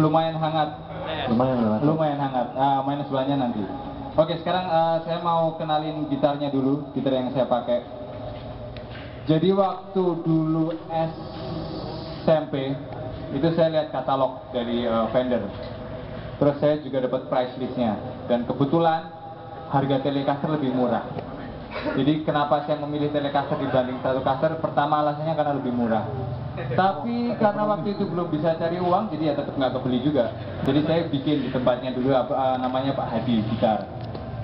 Lumayan hangat. Lumayan hangat. Main sebelahnya nanti. Oke, sekarang saya mau kenalin gitarnya dulu, gitar yang saya pakai. Jadi waktu dulu SMP itu saya lihat katalog dari Fender. Terus saya juga dapat price listnya, dan kebetulan harga Telecaster lebih murah. Jadi kenapa saya memilih Telecaster dibanding Stratocaster? Pertama alasannya karena lebih murah. Tapi karena waktu itu belum bisa cari uang, jadi ya tetap nggak kebeli juga. Jadi saya bikin di tempatnya dulu, namanya Pak Hadi Gitar.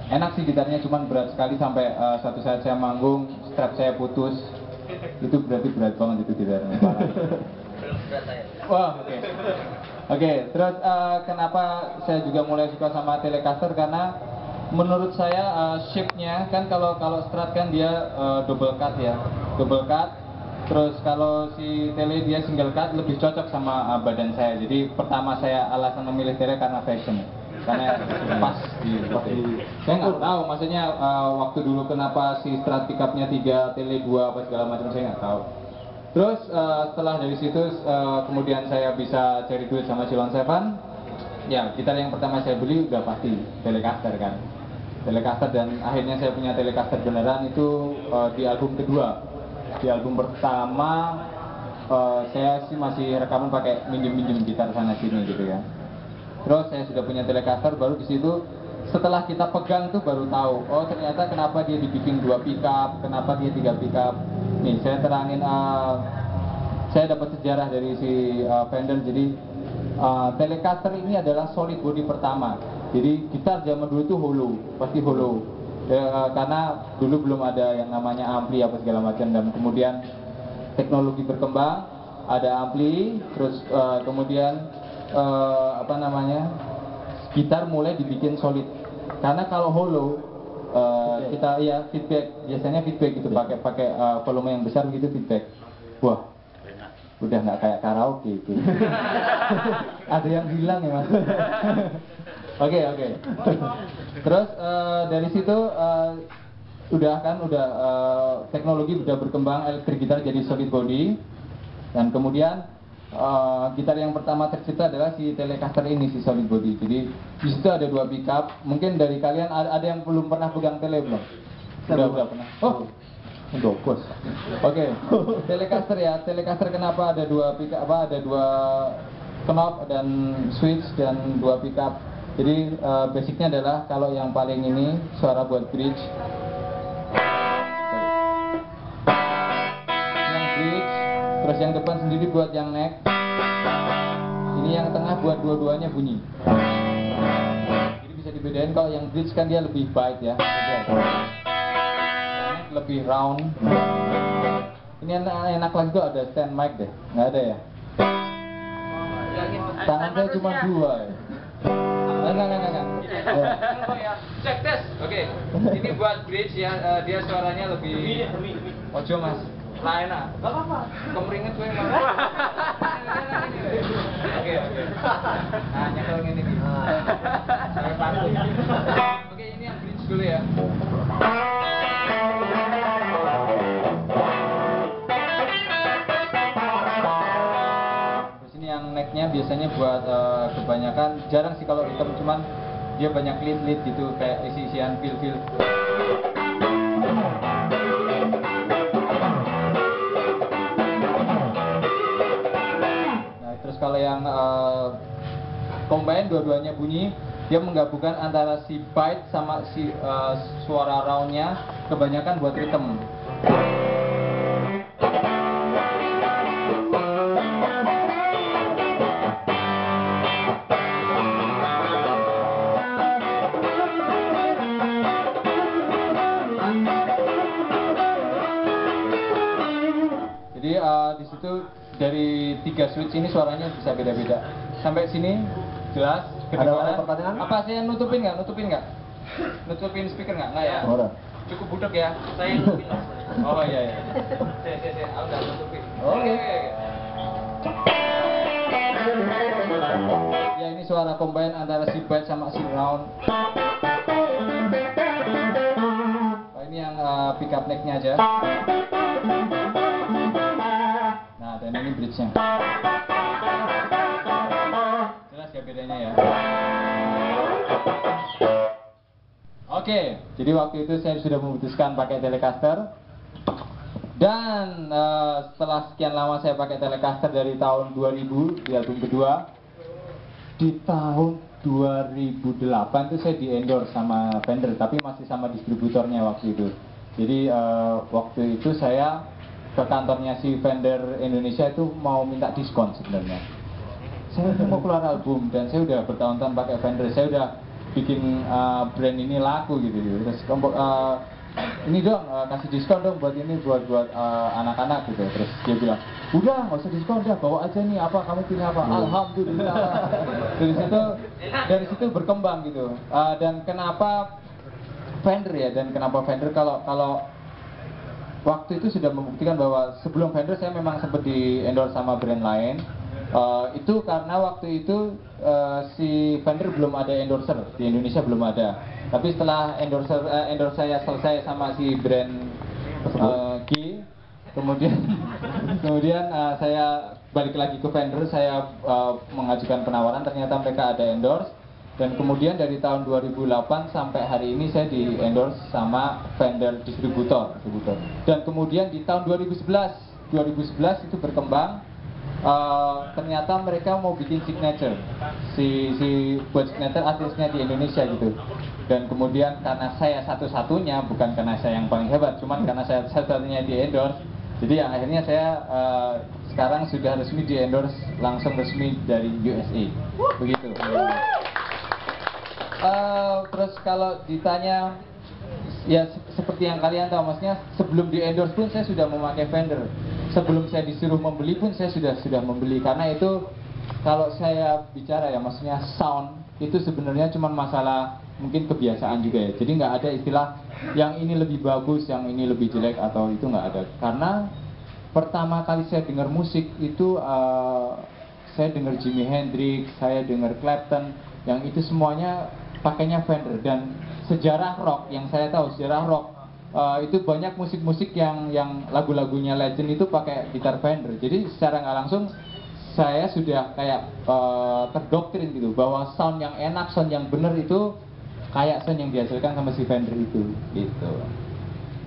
Enak sih gitarnya, cuman berat sekali sampai suatu saat saya manggung, strap saya putus. Itu berarti berat banget itu gitarnya. Wah, oke. Oke, terus kenapa saya juga mulai suka sama Telecaster? Karena menurut saya shape-nya kan kalau Strat kan dia double cut ya, double cut. Terus kalau si Tele dia single cut, lebih cocok sama badan saya. Jadi pertama saya alasan memilih Tele karena fashion, karena pas di saya nggak tahu maksudnya waktu dulu kenapa si Strat pickupnya 3 Tele 2 apa segala macam, saya nggak tahu. Terus setelah dari situ kemudian saya bisa cari duit sama Silon Seven. Ya, gitar yang pertama saya beli udah pasti Telecaster kan. Telecaster, dan akhirnya saya punya Telecaster beneran itu di album kedua. Di album pertama saya sih masih rekaman pakai minjem gitar sana sini gitu ya. Terus saya sudah punya Telecaster, baru di situ setelah kita pegang tuh baru tahu, oh ternyata kenapa dia dibikin 2 pickup, kenapa dia 3 pickup. Nih saya terangin, saya dapat sejarah dari si Fender. Jadi Telecaster ini adalah solid body pertama. Jadi gitar zaman dulu itu hollow, pasti hollow. Karena dulu belum ada yang namanya ampli apa segala macam, dan kemudian teknologi berkembang, ada ampli, terus kemudian gitar mulai dibikin solid. Karena kalau hollow kita ya feedback, biasanya feedback gitu, pakai volume yang besar gitu feedback. Wah, udah nggak kayak karaoke gitu. Ada yang bilang ya mas. Oke. Terus dari situ teknologi udah berkembang, elektrik gitar jadi solid body, dan kemudian gitar yang pertama tercipta adalah si Telecaster ini, si solid body. Jadi di situ ada 2 pickup. Mungkin dari kalian ada yang belum pernah pegang tele belum? Udah pernah. Oh, dokos. Oke. Telecaster ya. Telecaster kenapa ada 2 pickup? Ada 2 knob dan switch dan 2 pickup. Jadi basicnya adalah kalau yang paling ini suara buat bridge, terus yang depan sendiri buat yang neck, ini yang tengah buat dua-duanya bunyi. Jadi bisa dibedain, kalau yang bridge kan dia lebih bite ya, lebih round. Ini enak lagi tuh ada stand mic deh, nggak ada ya? Tangan saya cuma 2 ya. Enggak. Cek tes. Oke. Ini buat bridge ya, dia suaranya lebih. Ojo mas. Lain ah. Enggak apa-apa. Kemeringet gue emang. Oke. Nah, nyekel ini nih. Saya pantun. Oke, ini yang bridge dulu ya. Necknya biasanya buat kebanyakan, jarang sih kalau hitam, cuman dia banyak lead gitu, kayak isi-isian feel. Nah terus kalau yang combine dua-duanya bunyi, dia menggabungkan antara si bite sama si suara roundnya, kebanyakan buat rhythm. Jadi di situ dari 3 switch ini suaranya bisa beda-beda. Sampai sini jelas. Ada pertanyaan? Apa saya nutupin nggak? Nutupin speaker nggak? Nggak ya? Udah. Cukup budek ya. Saya nutupin lah. Oh iya iya. Aku udah nutupin. Oke. Ya ini suara combine antara si bass sama si round. Oh, ini yang pick up neck-nya aja. Nah dan ini bridge-nya. Jelas ya bedanya ya. Oke, jadi waktu itu saya sudah memutuskan pakai Telecaster. Dan setelah sekian lama saya pakai Telecaster dari tahun 2000 di album kedua, di tahun 2008 itu saya di endorse sama Fender, tapi masih sama distributornya waktu itu. Jadi waktu itu saya ke kantornya si Fender Indonesia itu mau minta diskon sebenarnya. Saya mau keluar album dan saya udah bertahun-tahun pakai Fender, saya udah bikin brand ini laku gitu. Terus ini dong kasih diskon dong buat ini buat anak-anak gitu. Terus dia bilang udah nggak usah diskon, udah bawa aja nih apa kamu pilih apa. Alhamdulillah. dari situ berkembang gitu. Dan kenapa Fender ya, dan kenapa Fender kalau waktu itu sudah membuktikan bahwa sebelum Fender saya memang sempat di endorse sama brand lain. Itu karena waktu itu si Fender belum ada endorser di Indonesia, belum ada. Tapi setelah endorse saya selesai sama si brand G, kemudian saya balik lagi ke Fender, saya mengajukan penawaran, ternyata mereka ada endorse. Dan kemudian dari tahun 2008 sampai hari ini saya di endorse sama Fender distributor. Dan kemudian di tahun 2011 itu berkembang. Ternyata mereka mau bikin signature si buat signature artisnya di Indonesia gitu. Dan kemudian karena saya satu-satunya, bukan karena saya yang paling hebat, cuman karena saya satu-satunya di endorse, jadi akhirnya saya sekarang sudah resmi di endorse, langsung resmi dari USA begitu. Terus kalau ditanya ya seperti yang kalian tahu, maksudnya sebelum di endorse pun saya sudah memakai Fender. Sebelum saya disuruh membeli pun saya sudah membeli, karena itu kalau saya bicara ya maksudnya sound itu sebenarnya cuma masalah mungkin kebiasaan juga ya. Jadi nggak ada istilah yang ini lebih bagus, yang ini lebih jelek atau itu nggak ada. Karena pertama kali saya dengar musik itu saya dengar Jimi Hendrix, saya dengar Clapton, yang itu semuanya pakainya Fender. Dan sejarah rock yang saya tahu, sejarah rock itu banyak musik-musik yang lagu-lagunya legend itu pakai gitar Fender. Jadi secara nggak langsung saya sudah kayak terdoktrin gitu bahwa sound yang enak, sound yang bener itu kayak sound yang dihasilkan sama si Fender itu gitu.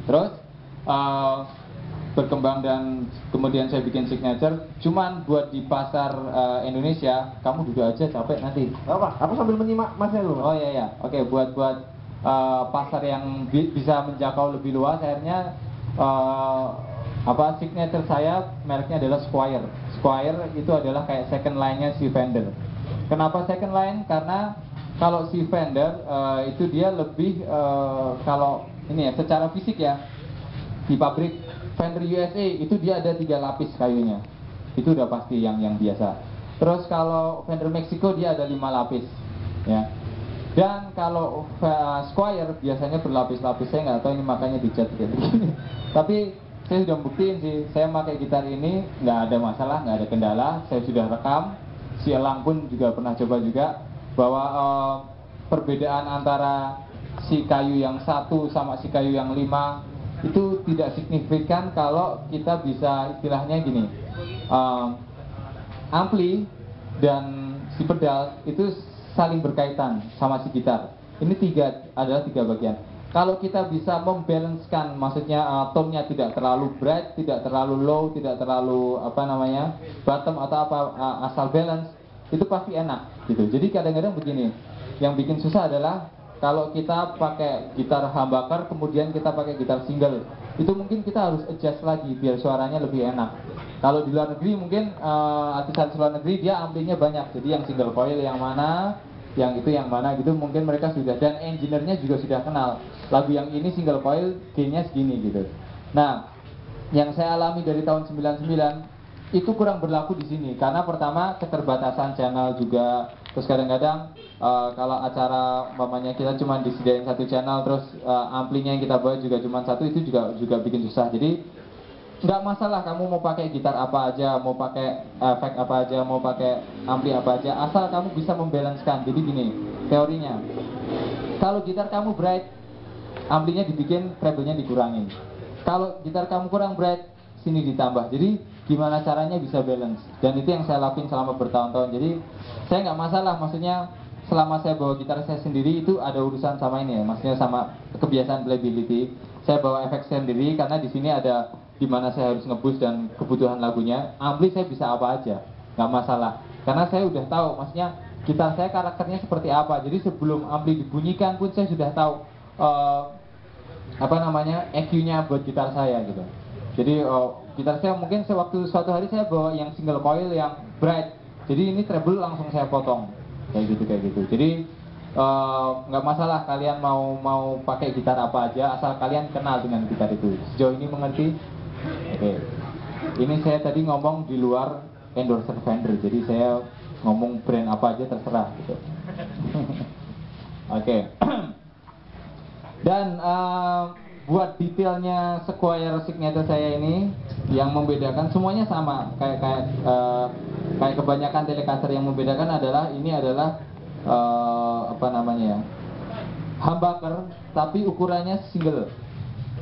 Terus berkembang dan kemudian saya bikin signature, cuman buat di pasar Indonesia. Kamu duduk aja, capek nanti. Apa? Aku sambil menyimak Masnya dulu. Oh iya. Oke, buat pasar yang bisa menjangkau lebih luas, akhirnya signature saya mereknya adalah Squier. Squier itu adalah kayak second line-nya si Fender. Kenapa second line? Karena kalau si Fender itu dia lebih kalau ini ya secara fisik ya, di pabrik Fender USA itu dia ada 3 lapis kayunya. Itu udah pasti yang biasa. Terus kalau Fender Mexico dia ada 5 lapis ya. Dan kalau Squier biasanya berlapis-lapis, saya nggak tahu ini makanya dicat kayak begini. Tapi saya sudah buktiin sih, saya pakai gitar ini nggak ada masalah, nggak ada kendala. Saya sudah rekam, si Elang pun juga pernah coba juga, bahwa perbedaan antara si kayu yang 1 sama si kayu yang 5 itu tidak signifikan kalau kita bisa istilahnya gini, ampli dan si pedal itu saling berkaitan sama si gitar. Ini adalah 3 bagian. Kalau kita bisa membalancekan, maksudnya tone-nya tidak terlalu bright, tidak terlalu low, tidak terlalu bottom atau asal balance, itu pasti enak gitu. Jadi kadang-kadang begini, yang bikin susah adalah kalau kita pakai gitar humbucker kemudian kita pakai gitar single, itu mungkin kita harus adjust lagi biar suaranya lebih enak. Kalau di luar negeri mungkin artis luar negeri dia amplinya banyak, jadi yang single coil yang mana, yang itu yang mana gitu, mungkin mereka sudah, dan engineer-nya juga sudah kenal lagu yang ini single coil G-nya segini gitu. Nah yang saya alami dari tahun 99 itu kurang berlaku di sini karena pertama keterbatasan channel juga, terus kadang-kadang kalau acara umpamanya kita cuma disediain satu channel, terus amplinya yang kita bawa juga cuma satu, itu juga bikin susah. Jadi nggak masalah kamu mau pakai gitar apa aja, mau pakai efek apa aja, mau pakai ampli apa aja, asal kamu bisa membalancekan. Jadi gini teorinya, kalau gitar kamu bright, amplinya dibikin treble-nya dikurangin. Kalau gitar kamu kurang bright, sini ditambah. Jadi gimana caranya bisa balance, dan itu yang saya lakuin selama bertahun-tahun. Jadi saya nggak masalah, maksudnya selama saya bawa gitar saya sendiri itu ada urusan sama ini ya, maksudnya sama kebiasaan playability. Saya bawa efek sendiri karena di sini ada dimana saya harus ngeboost dan kebutuhan lagunya. Ampli saya bisa apa aja, nggak masalah, karena saya udah tahu maksudnya gitar saya karakternya seperti apa. Jadi sebelum ampli dibunyikan pun saya sudah tahu EQ-nya buat gitar saya gitu. Jadi gitar saya mungkin sewaktu suatu hari saya bawa yang single coil yang bright, jadi ini treble langsung saya potong kayak gitu. Jadi nggak masalah kalian mau pakai gitar apa aja, asal kalian kenal dengan gitar itu. Sejauh ini mengerti? Oke. Ini saya tadi ngomong di luar endorser Fender, jadi saya ngomong brand apa aja terserah gitu. Oke. Dan buat detailnya Squier signature saya ini, yang membedakan semuanya sama kayak kebanyakan Telecaster. Yang membedakan adalah ini adalah humbucker tapi ukurannya single.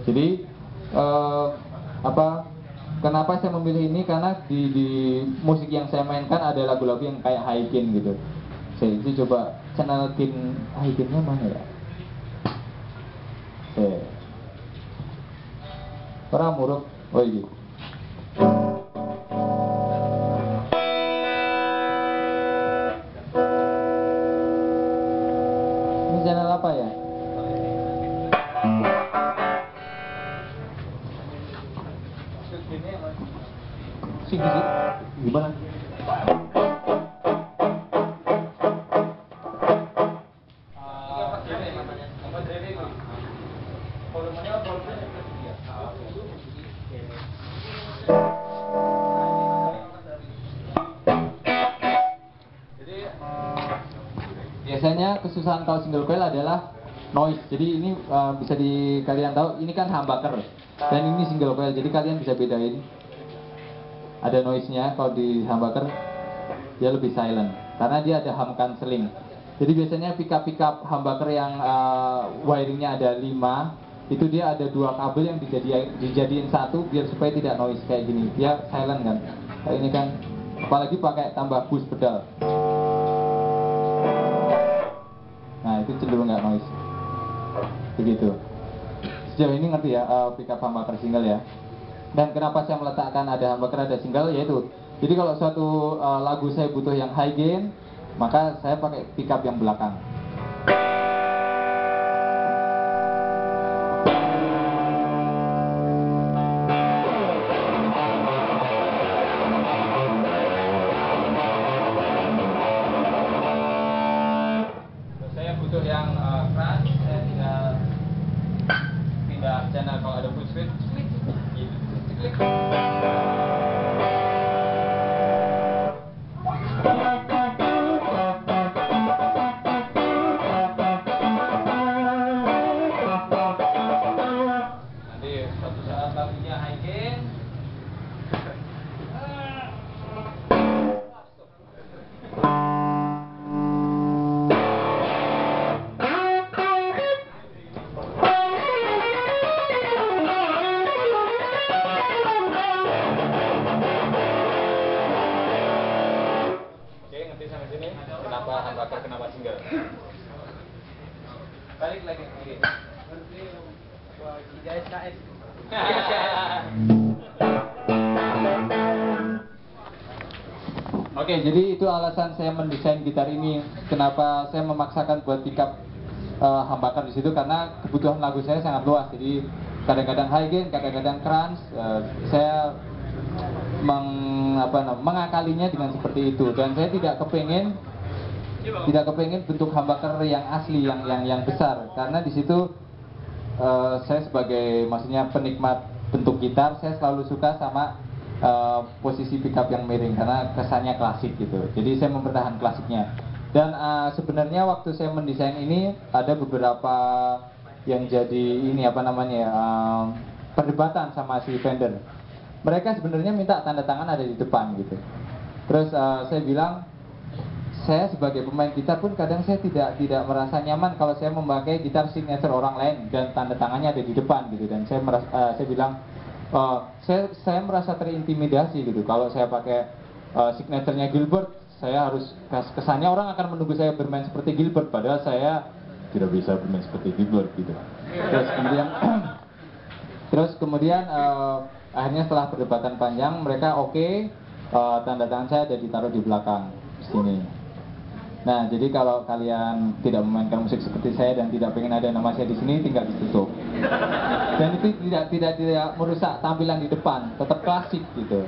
Jadi kenapa saya memilih ini, karena di musik yang saya mainkan ada lagu-lagu yang kayak high gain gitu. Saya itu coba channel gain high gainnya mana ya? Orang muruk, oh iya. Ini channel apa ya? Sih, gimana? Biasanya kesusahan kalau single coil adalah noise. Jadi ini bisa kalian tahu, ini kan humbucker dan ini single coil. Jadi kalian bisa bedain. Ada noise-nya kalau di humbucker, dia lebih silent karena dia ada hum cancelling. Jadi biasanya pickup humbucker yang wiringnya ada 5, itu dia ada 2 kabel yang dijadiin satu biar supaya tidak noise kayak gini. Dia silent kan. Kayak ini kan, apalagi pakai tambah boost pedal. Nah itu cenderung nggak noise. Begitu. Sejauh ini ngerti ya pickup humbucker single ya. Dan kenapa saya meletakkan ada humbucker ada single, yaitu jadi kalau suatu lagu saya butuh yang high gain, maka saya pakai pickup yang belakang. Saya butuh yang keras, saya tinggal pindah channel kalau ada full switch. Klik. Kenapa single? Balik lagi. Oke, jadi itu alasan saya mendesain gitar ini. Kenapa saya memaksakan buat pickup humbucker di situ, karena kebutuhan lagu saya sangat luas. Jadi kadang-kadang high gain, kadang-kadang crunch. Saya mengakalinya dengan seperti itu, dan saya tidak kepengen bentuk humbucker yang asli, yang besar, karena di situ saya sebagai maksudnya penikmat bentuk gitar, saya selalu suka sama posisi pickup yang miring karena kesannya klasik gitu. Jadi saya mempertahankan klasiknya. Dan sebenarnya waktu saya mendesain ini ada beberapa yang jadi ini apa namanya ya, perdebatan sama si vendor. Mereka sebenarnya minta tanda tangan ada di depan gitu. Terus saya bilang, saya sebagai pemain gitar pun kadang saya tidak merasa nyaman kalau saya memakai gitar signature orang lain dan tanda tangannya ada di depan gitu. Dan saya bilang, saya merasa terintimidasi gitu kalau saya pakai signaturenya Gilbert. Saya harus kesannya orang akan menunggu saya bermain seperti Gilbert, padahal saya tidak bisa bermain seperti Gilbert gitu. Terus kemudian akhirnya setelah perdebatan panjang mereka oke, tanda tangan saya ada ditaruh di belakang sini. Nah, jadi kalau kalian tidak memainkan musik seperti saya dan tidak pengen ada nama saya di sini, tinggal ditutup. Dan itu tidak merusak tampilan di depan, tetap klasik gitu.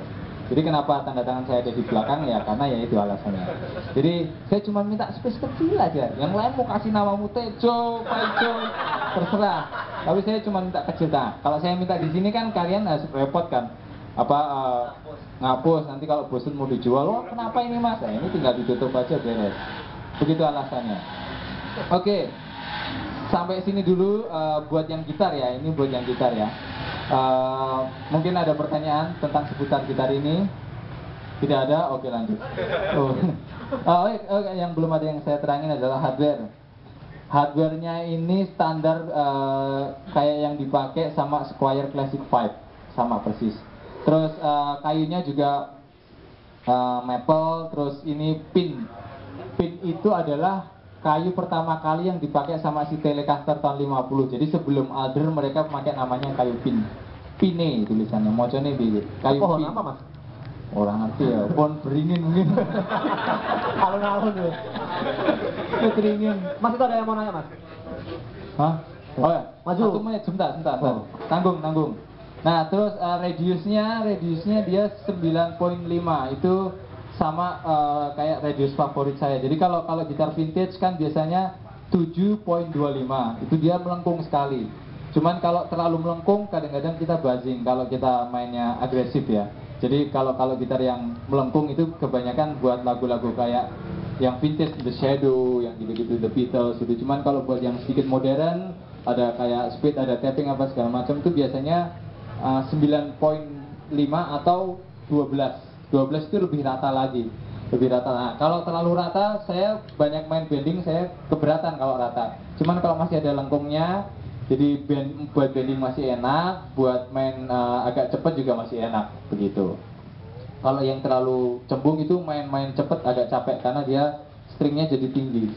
Jadi kenapa tanda tangan saya ada di belakang ya karena ya itu alasannya. Jadi saya cuma minta space kecil aja. Yang lain mau kasih namamu Tejo, Paijo, terserah. Tapi saya cuma minta kecil. Nah, kalau saya minta di sini kan kalian harus repot kan. Ngapus nanti kalau bosan mau dijual, wah kenapa ini mas? Nah, ini tinggal ditutup aja beres. Begitu alasannya. Oke, sampai sini dulu buat yang gitar ya. Ini buat yang gitar ya. Mungkin ada pertanyaan tentang seputar gitar ini? Tidak ada? Oke lanjut. Yang belum ada yang saya terangin adalah hardware. Hardwarenya ini standar kayak yang dipakai sama Squier Classic 5, sama persis. Terus kayunya juga maple, terus ini pin. Pin itu adalah kayu pertama kali yang dipakai sama si Telecaster tahun 50. Jadi sebelum Alder mereka pakai namanya kayu pin. Pine tulisannya, mocone biru. Kayu pohon pin. apa mas? Orang ngerti ya, pohon beringin mungkin. Alun-alun tuh. Beringin. Mas itu ada yang mau nanya mas? Hah? Oh ya, Maju. 1 menit, sebentar. Oh. Tanggung. Nah, terus radiusnya dia 9.5 itu sama kayak radius favorit saya. Jadi kalau gitar vintage kan biasanya 7.25, itu dia melengkung sekali. Cuman kalau terlalu melengkung kadang-kadang kita buzzing kalau kita mainnya agresif ya. Jadi kalau gitar yang melengkung itu kebanyakan buat lagu-lagu kayak yang vintage, The Shadow, yang gitu-gitu, The Beatles itu. Cuman kalau buat yang sedikit modern, ada kayak speed, ada tapping apa segala macam itu biasanya 9.5 atau 12 itu lebih rata lagi, lebih rata. Nah, kalau terlalu rata, saya banyak main bending, saya keberatan kalau rata. Cuman kalau masih ada lengkungnya, jadi buat bending masih enak, buat main agak cepet juga masih enak, begitu. Kalau yang terlalu cembung itu main cepet agak capek karena dia stringnya jadi tinggi,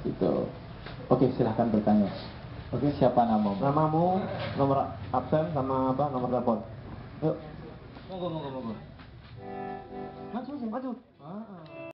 gitu. Oke, silahkan bertanya. Oke, siapa namamu? Namamu, nomor absen sama apa? Nomor telepon. Yuk. Monggo. Maju.